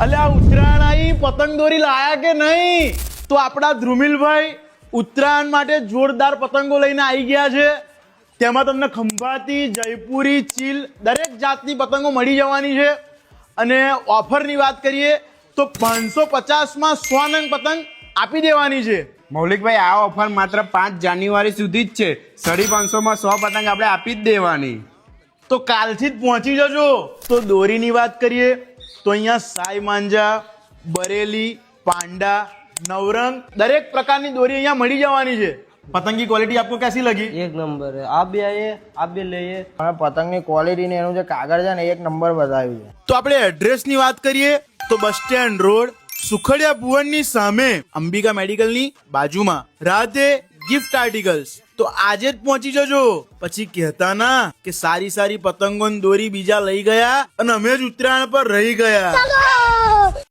અલ્યા ઉત્તરાયણ આવી, પતંગ દોરી લાયા કે નહીં? તો આપણા ધ્રુમિલભાઈ ઉત્તરાયણ માટે જોરદાર પતંગો લઈને આવી ગયા છે. તેમાં તમને ખંભાતી, જયપુરી, ચીલ દરેક જાતની પતંગો મળી જવાની છે. અને ઓફરની વાત કરીએ તો 550માં 100 નંગ પતંગ આપી દેવાની છે. મૌલિકભાઈ, આ ઓફર માત્ર 5 જાન્યુઆરી સુધી જ છે. 550માં 100 પતંગ આપણે આપી જ દેવાની. તો કાલથી જ પહોંચી જજો. તો દોરીની વાત કરીએ તો અહીંયા સાઈ માંજા, બરેલી, પાંડા, નવરંગ દરેક પ્રકારની દોરી અહીંયા મળી જવાની છે. पतंग की क्वालिटी आपको कैसी लगी? एक नंबर है. आप भी आइए, आप भी लइए. પતંગની ક્વોલિટી ને એનું જે કાગળ છે ને એક નંબર બતાવ્યું છે. તો આપણે એડ્રેસની વાત કરીએ તો બસ સ્ટેન્ડ રોડ, સુખડિયા ભુવનની સામે, અંબિકા મેડિકલની બાજુમાં, રાધે ગિફ્ટ આર્ટિકલ્સ. તો આજે જ પહોંચી જજો. પછી કહેતા ના કે સારી સારી પતંગો દોરી બીજા લઈ ગયા અને અમે જ ઉત્તરાયણ પર રહી ગયા.